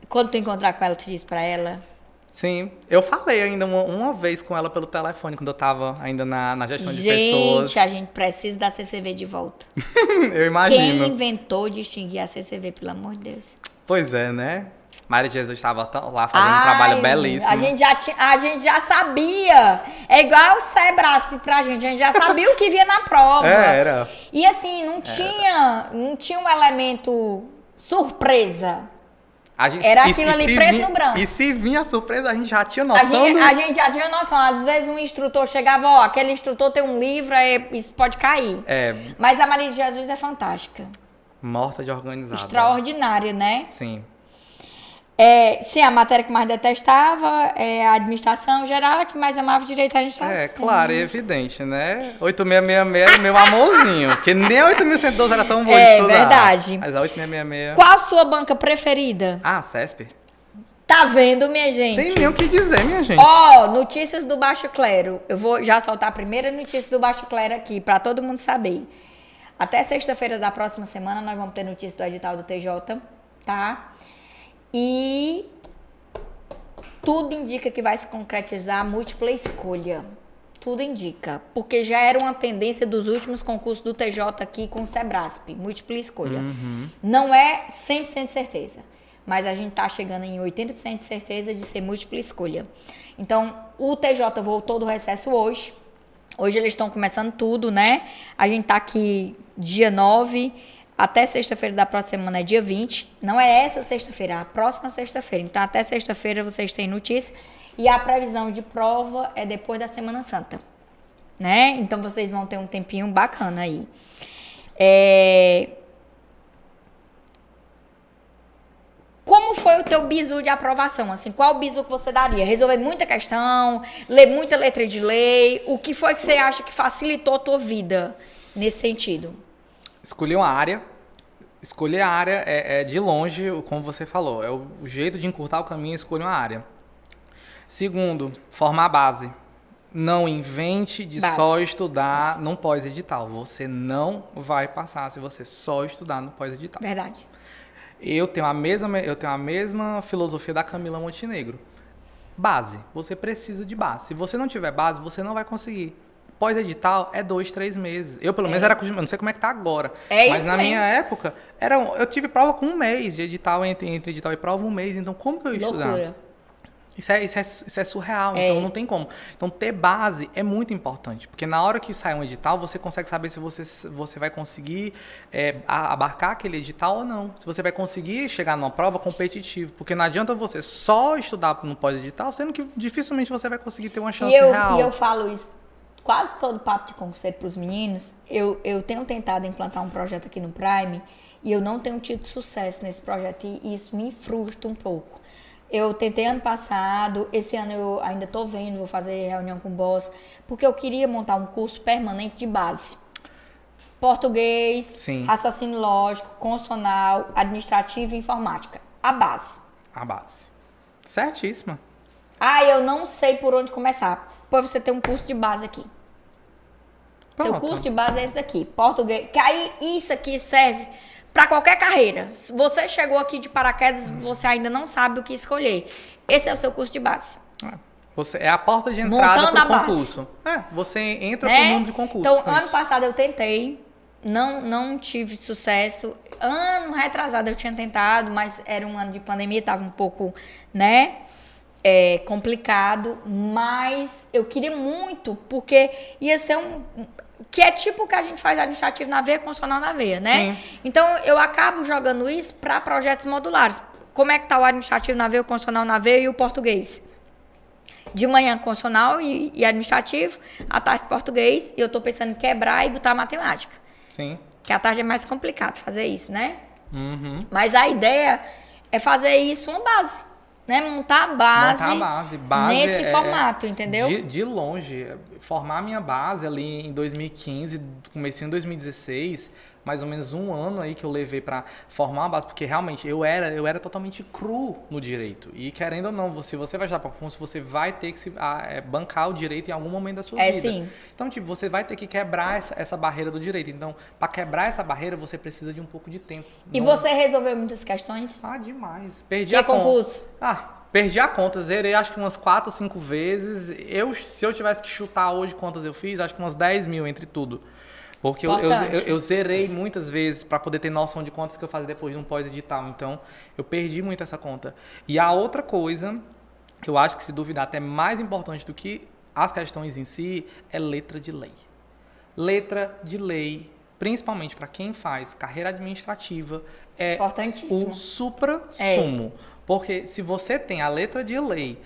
Quando tu encontrar com ela, tu diz pra ela? Sim, eu falei ainda uma vez com ela pelo telefone, quando eu tava ainda na gestão de pessoas. Gente, a gente precisa da CCV de volta. Eu imagino. Quem inventou de extinguir a CCV, pelo amor de Deus? Pois é, né? Maria de Jesus estava lá fazendo um trabalho belíssimo. A gente já sabia. É igual o Sebrasp pra gente. A gente já sabia o que vinha na prova. Era. E assim, não tinha um elemento surpresa. Era aquilo ali preto no branco. E se vinha a surpresa, a gente já tinha noção. A gente já tinha noção. Às vezes um instrutor chegava, aquele instrutor tem um livro, isso pode cair. Mas a Maria de Jesus é fantástica. Morta de organizada. Extraordinária, né? Sim. Sim, a matéria que mais detestava é a administração geral, que mais amava direito à administração. Claro, é evidente, né? 8666 é meu amorzinho, porque nem a 8112 era tão boa de estudar. É verdade. Mas a 8666... Qual a sua banca preferida? CESP. Tá vendo, minha gente? Tem nem o que dizer, minha gente. Notícias do Baixo Clero. Eu vou já soltar a primeira notícia do Baixo Clero aqui, pra todo mundo saber. Até sexta-feira da próxima semana, nós vamos ter notícia do edital do TJ, tá? E tudo indica que vai se concretizar a múltipla escolha. Tudo indica. Porque já era uma tendência dos últimos concursos do TJ aqui com o Sebrasp. Múltipla escolha. Não é 100% de certeza. Mas a gente tá chegando em 80% de certeza de ser múltipla escolha. Então, o TJ voltou do recesso hoje. Hoje eles estão começando tudo, né? A gente tá aqui dia 9... Até sexta-feira da próxima semana é dia 20. Não é essa sexta-feira, é a próxima sexta-feira. Então, até sexta-feira vocês têm notícia. E a previsão de prova é depois da Semana Santa, né? Então, vocês vão ter um tempinho bacana aí. Como foi o teu bizu de aprovação? Assim, qual o bizu que você daria? Resolver muita questão? Ler muita letra de lei? O que foi que você acha que facilitou a tua vida nesse sentido? Escolher uma área. Escolher a área é de longe, como você falou, é o jeito de encurtar o caminho, escolher uma área. Segundo, formar a base. Não invente de só estudar num pós-edital. Você não vai passar se você só estudar no pós-edital. Verdade. Eu tenho a mesma filosofia da Camila Montenegro. Base. Você precisa de base. Se você não tiver base, você não vai conseguir. Pós-edital é 2, 3 meses. Eu, pelo menos, era acostumado. Não sei como é que tá agora. Mas na minha época, eu tive prova com 1 mês de edital, entre edital e prova, 1 mês. Então, como que eu ia estudar? Loucura. Isso é surreal, então não tem como. Então, ter base é muito importante, porque na hora que sai um edital, você consegue saber se você vai conseguir abarcar aquele edital ou não. Se você vai conseguir chegar numa prova competitiva, porque não adianta você só estudar no pós-edital, sendo que dificilmente você vai conseguir ter uma chance real. E eu falo isso quase todo papo de concurseiro para os meninos. Eu tenho tentado implantar um projeto aqui no Prime e eu não tenho tido sucesso nesse projeto e isso me frustra um pouco. Eu tentei ano passado, esse ano eu ainda estou vendo, vou fazer reunião com o boss, porque eu queria montar um curso permanente de base. Português, Sim. raciocínio lógico, constitucional, administrativo e informática. A base. A base. Certíssima. Eu não sei por onde começar. Pois você tem um curso de base aqui. Pronto. Seu curso de base é esse daqui, português. Que aí isso aqui serve para qualquer carreira. Se você chegou aqui de paraquedas, você ainda não sabe o que escolher. Esse é o seu curso de base. É a porta de entrada para o concurso. Você entra pro mundo de concurso. Então, ano passado eu tentei, não tive sucesso. Ano retrasado eu tinha tentado, mas era um ano de pandemia, estava um pouco, complicado. Mas eu queria muito, porque ia ser que é tipo o que a gente faz administrativo na veia, constitucional na veia, né? Sim. Então, eu acabo jogando isso para projetos modulares. Como é que tá o administrativo na veia, o constitucional na veia e o português? De manhã, constitucional e administrativo, à tarde, português. E eu tô pensando em quebrar e botar matemática. Sim. Que à tarde é mais complicado fazer isso, né? Uhum. Mas a ideia é fazer isso uma base. Né? Montar a base nesse formato, entendeu? De longe, formar a minha base ali em 2015, comecei em 2016, mais ou menos 1 ano aí que eu levei para formar a base, porque realmente eu era totalmente cru no direito. E querendo ou não, se você vai estudar para concurso, você vai ter que bancar o direito em algum momento da sua vida. Sim. Então, você vai ter que quebrar essa barreira do direito. Então, para quebrar essa barreira, você precisa de um pouco de tempo. E você resolveu muitas questões? Demais. Perdi a concurso? Perdi a conta, zerei acho que umas 4 ou 5 vezes. Se eu tivesse que chutar hoje quantas eu fiz, acho que umas 10 mil entre tudo. Porque eu zerei muitas vezes para poder ter noção de quantas que eu fazia depois de um pós-edital. Então, eu perdi muito essa conta. E a outra coisa, eu acho que se duvidar até mais importante do que as questões em si, é letra de lei. Letra de lei, principalmente para quem faz carreira administrativa, é o supra-sumo. Porque se você tem a letra de lei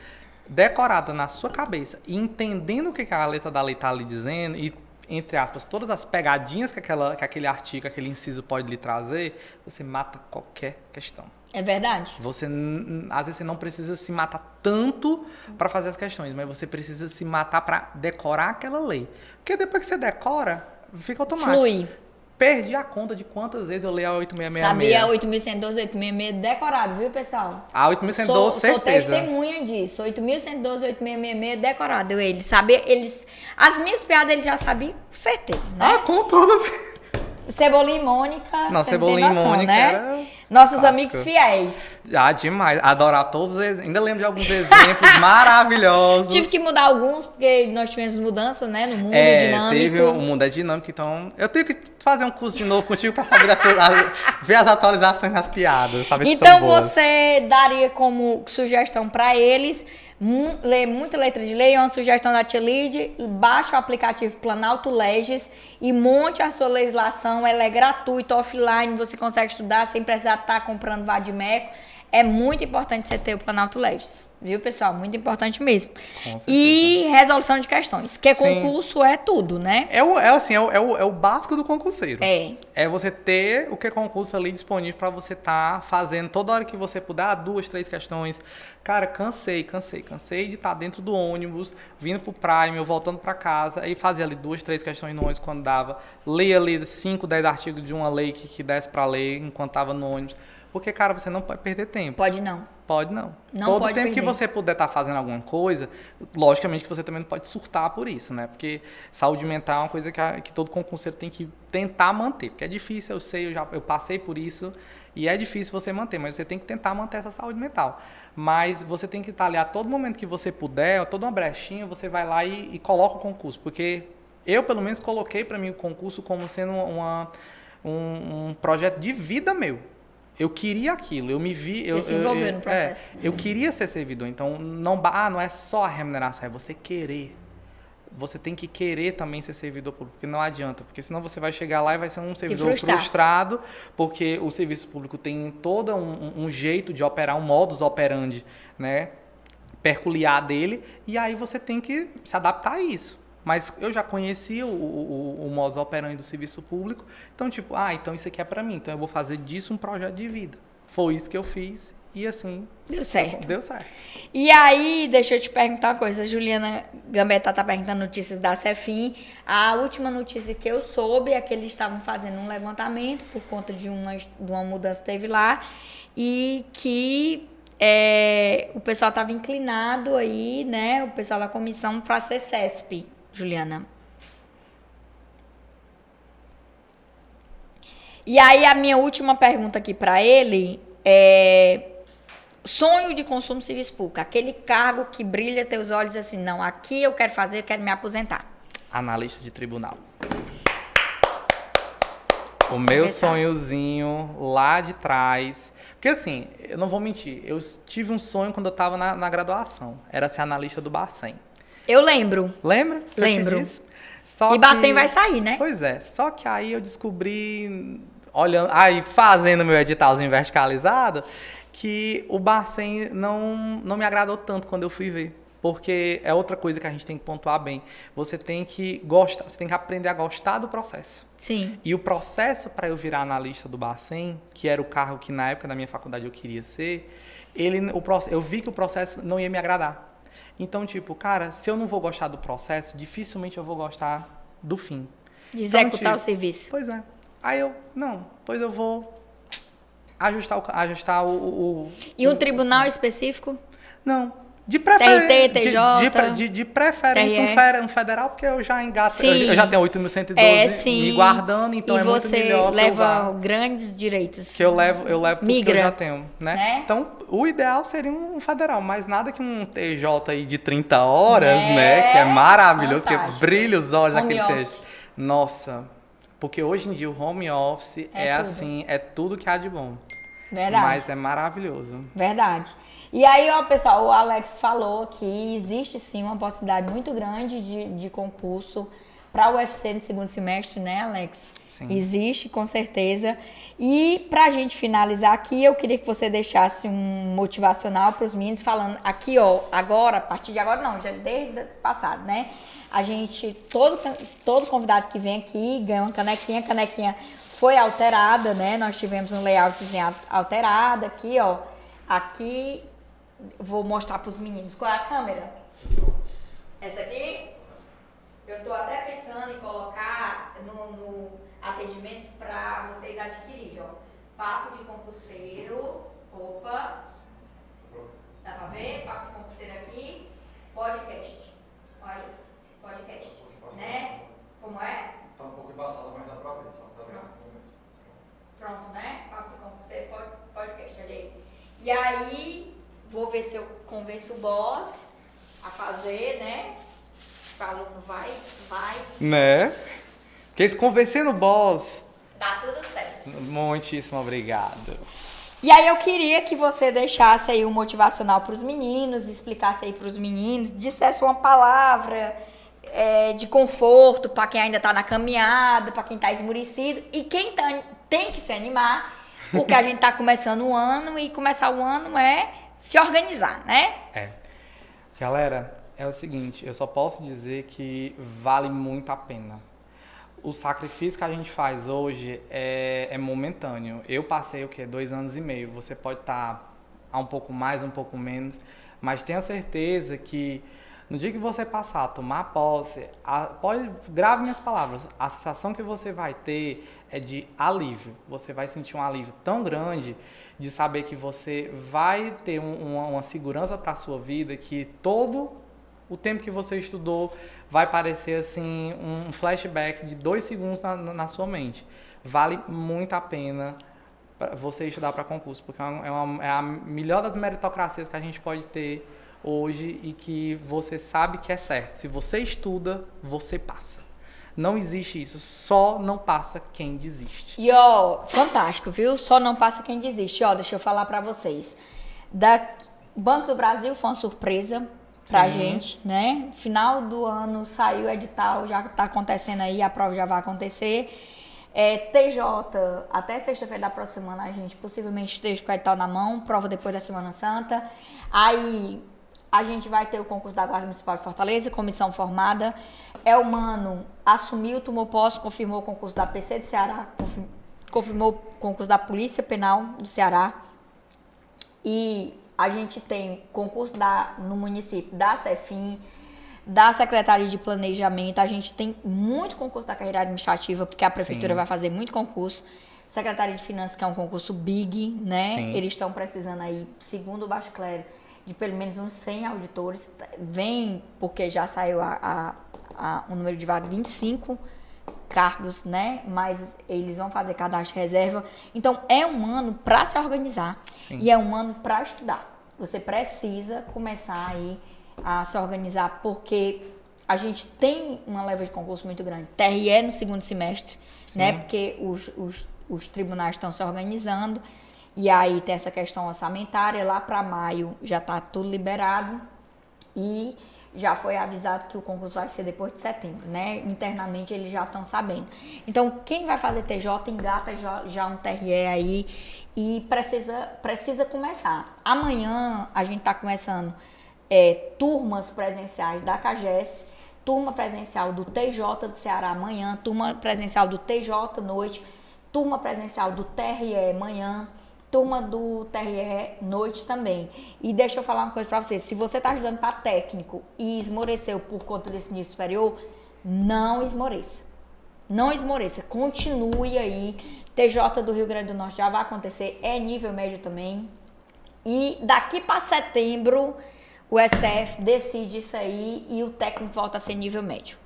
decorada na sua cabeça e entendendo o que a letra da lei está lhe dizendo e, entre aspas, todas as pegadinhas que aquele artigo, aquele inciso pode lhe trazer, você mata qualquer questão. É verdade. Às vezes você não precisa se matar tanto para fazer as questões, mas você precisa se matar para decorar aquela lei. Porque depois que você decora, fica automático. Flui. Perdi a conta de quantas vezes eu leio a 8666. Sabia a 8112, 866 decorado, viu, pessoal? A 8112, certeza. Sou testemunha disso. 8112, 8666 decorado. Ele sabia, as minhas piadas ele já sabia com certeza, né? Com todas. Cebolinha e Mônica. Não, Cebolinha e Mônica, né? era nossos clássico. Amigos fiéis. Demais. Adorar todos os exemplos. Ainda lembro de alguns exemplos maravilhosos. Tive que mudar alguns, porque nós tivemos mudança, né? No mundo dinâmico. O mundo é dinâmico, então eu tenho que fazer um curso de novo contigo para saber ver as atualizações das piadas. Saber então você daria como sugestão para eles ler muita letra de lei, é uma sugestão da Tia Lide, baixe o aplicativo Planalto Legis e monte a sua legislação, ela é gratuita, offline, você consegue estudar sem precisar estar comprando vadimeco. É muito importante você ter o Planalto Legis. Viu, pessoal? Muito importante mesmo. E resolução de questões. Porque concurso é tudo, né? É o básico do concurseiro. É você ter o que é concurso ali disponível para você estar fazendo toda hora que você puder, 2, 3 questões. Cara, cansei de estar dentro do ônibus, vindo pro Prime, ou voltando para casa, aí fazia ali 2, 3 questões no ônibus quando dava. Lia ali 5, 10 artigos de uma lei que desse para ler enquanto estava no ônibus. Porque, cara, você não pode perder tempo. Pode não. Pode não. Não Todo pode tempo que perder. você puder estar fazendo alguma coisa, logicamente que você também não pode surtar por isso, né? Porque saúde mental é uma coisa que todo concurseiro tem que tentar manter. Porque é difícil, eu sei, eu passei por isso e é difícil você manter, mas você tem que tentar manter essa saúde mental. Mas você tem que estar ali a todo momento que você puder, toda uma brechinha, você vai lá e coloca o concurso. Porque eu, pelo menos, coloquei para mim o concurso como sendo um projeto de vida meu. Eu queria aquilo, eu me vi... Você se envolveu no processo. Eu queria ser servidor, então não é só a remuneração, é você querer. Você tem que querer também ser servidor público, porque não adianta, porque senão você vai chegar lá e vai ser um servidor frustrado, porque o serviço público tem todo um jeito de operar, um modus operandi, né, peculiar dele, e aí você tem que se adaptar a isso. Mas eu já conhecia o modus operandi do serviço público, então tipo, então isso aqui é para mim, então eu vou fazer disso um projeto de vida. Foi isso que eu fiz e assim... Deu certo. Deu certo. E aí, deixa eu te perguntar uma coisa, a Juliana Gambetta tá perguntando notícias da Cefim. A última notícia que eu soube é que eles estavam fazendo um levantamento por conta de uma mudança que teve lá e que o pessoal estava inclinado aí, né, o pessoal da comissão para ser CESP. Juliana. E aí a minha última pergunta aqui para ele é sonho de consumo serviço público, aquele cargo que brilha teus olhos assim, não, aqui eu quero fazer, eu quero me aposentar. Analista de tribunal. O meu sonhozinho lá de trás. Porque assim, eu não vou mentir, eu tive um sonho quando eu estava na graduação, era ser analista do Bacen. Eu lembro. Lembra? Lembro. Só e Bacen vai sair, né? Pois é. Só que aí eu descobri, olhando, fazendo meu editalzinho verticalizado, que o Bacen não me agradou tanto quando eu fui ver. Porque é outra coisa que a gente tem que pontuar bem. Você tem que gostar, você tem que aprender a gostar do processo. Sim. E o processo para eu virar analista do Bacen, que era o cargo que na época da minha faculdade eu queria ser, eu vi que o processo não ia me agradar. Então, tipo, cara, se eu não vou gostar do processo, dificilmente eu vou gostar do fim. De executar então, o serviço. Pois é. Aí pois eu vou ajustar o... E um tribunal específico? Não. De preferência, TRT, TJ, de preferência um federal, porque eu já engato, eu já tenho 8.112 me guardando, então é muito melhor que você leva grandes direitos. Que eu levo tudo Migra, que eu já tenho, né? Então, o ideal seria um federal, mas nada que um TJ aí de 30 horas, né? Que é maravilhoso, fantástico. Que brilha os olhos Home daquele office. texto. Nossa, porque hoje em dia o home office é assim, é tudo que há de bom. Verdade. Mas é maravilhoso. Verdade. E aí, ó, pessoal, o Alex falou que existe sim uma possibilidade muito grande de concurso para o UFC no segundo semestre, né, Alex? Sim. Existe, com certeza. E pra gente finalizar aqui, eu queria que você deixasse um motivacional para os meninos, falando aqui, ó, agora, a partir de agora não, já desde o passado, né? A gente, todo convidado que vem aqui ganha uma canequinha, a canequinha foi alterada, né? Nós tivemos um layoutzinho alterado aqui, ó. Aqui, vou mostrar para os meninos. Qual é a câmera? Essa aqui? Eu tô até pensando em colocar no atendimento para vocês adquirirem, ó. Papo de concurseiro. Opa. Dá pra ver? Papo de concurseiro aqui. Podcast. Olha, podcast. Né? Como é? Tá um pouco embaçada, mas dá pra ver. Só pra ver. Pronto, né? Papo de concurseiro, podcast, olha aí. E aí, vou ver se eu convenço o boss a fazer, né? O aluno vai. Né? Porque se convencendo o boss... Dá tudo certo. Muitíssimo obrigado. E aí eu queria que você deixasse aí um motivacional para os meninos, explicasse aí para os meninos, dissesse uma palavra de conforto para quem ainda está na caminhada, para quem está esmurecido e quem tem que se animar, porque a gente está começando o ano e começar o ano é se organizar, né? Galera, é o seguinte, eu só posso dizer que vale muito a pena. O sacrifício que a gente faz hoje é momentâneo. Eu passei, 2 anos e meio. Você pode estar a um pouco mais, um pouco menos, mas tenha certeza que No dia que você passar a tomar posse, grave minhas palavras, a sensação que você vai ter é de alívio. Você vai sentir um alívio tão grande de saber que você vai ter uma segurança para a sua vida, que todo o tempo que você estudou vai parecer assim um flashback de 2 segundos na sua mente. Vale muito a pena você estudar para concurso, porque é a melhor das meritocracias que a gente pode ter hoje e que você sabe que é certo. Se você estuda, você passa. Não existe isso, só não passa quem desiste. E ó, fantástico, viu? Só não passa quem desiste. Ó, deixa eu falar pra vocês. Banco do Brasil foi uma surpresa pra gente, né? Final do ano saiu o edital, já tá acontecendo aí, a prova já vai acontecer. TJ, até sexta-feira da próxima semana, a gente possivelmente esteja com o edital na mão, prova depois da Semana Santa. Aí a gente vai ter o concurso da Guarda Municipal de Fortaleza, comissão formada. Elmano assumiu, tomou posse, confirmou o concurso da PC de Ceará, confirmou o concurso da Polícia Penal do Ceará. E a gente tem concurso no município da Cefim, da Secretaria de Planejamento. A gente tem muito concurso da carreira administrativa, porque a Prefeitura vai fazer muito concurso. Secretaria de Finanças, que é um concurso big, né? Sim. Eles estão precisando aí, segundo o Baixo Clero, de pelo menos uns 100 auditores. Vem, porque já saiu o número de vagas, 25 cargos, né? Mas eles vão fazer cadastro de reserva. Então, é um ano para se organizar. Sim. E é um ano para estudar. Você precisa começar aí a se organizar, porque a gente tem uma leva de concurso muito grande. TRE no segundo semestre, né? Porque os tribunais estão se organizando. E aí tem essa questão orçamentária. Lá para maio já está tudo liberado. E já foi avisado que o concurso vai ser depois de setembro, né? Internamente eles já estão sabendo. Então, quem vai fazer TJ, engata já um TRE aí e precisa começar. Amanhã a gente está começando turmas presenciais da CAGES, turma presencial do TJ do Ceará amanhã, turma presencial do TJ noite, turma presencial do TRE amanhã, turma do TRE noite também. E deixa eu falar uma coisa pra vocês. Se você tá estudando para técnico e esmoreceu por conta desse nível superior, não esmoreça. Não esmoreça. Continue aí. TJ do Rio Grande do Norte já vai acontecer. É nível médio também. E daqui para setembro, o STF decide isso aí e o técnico volta a ser nível médio.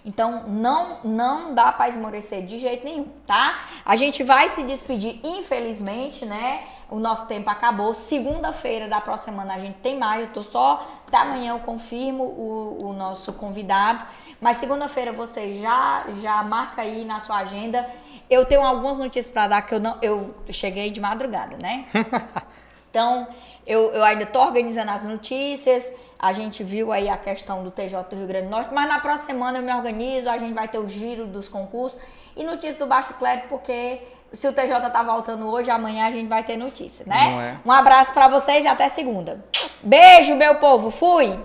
Então, não dá para esmorecer de jeito nenhum, tá? A gente vai se despedir, infelizmente, né? O nosso tempo acabou. Segunda-feira da próxima semana a gente tem mais. Até amanhã eu confirmo o nosso convidado. Mas segunda-feira você já marca aí na sua agenda. Eu tenho algumas notícias para dar que eu cheguei de madrugada, né? Então, eu ainda tô organizando as notícias. A gente viu aí a questão do TJ do Rio Grande do Norte, mas na próxima semana eu me organizo, a gente vai ter o giro dos concursos e notícia do Baixo Clero, porque se o TJ tá voltando hoje, amanhã a gente vai ter notícia, né? Não é? Um abraço pra vocês e até segunda. Beijo, meu povo. Fui!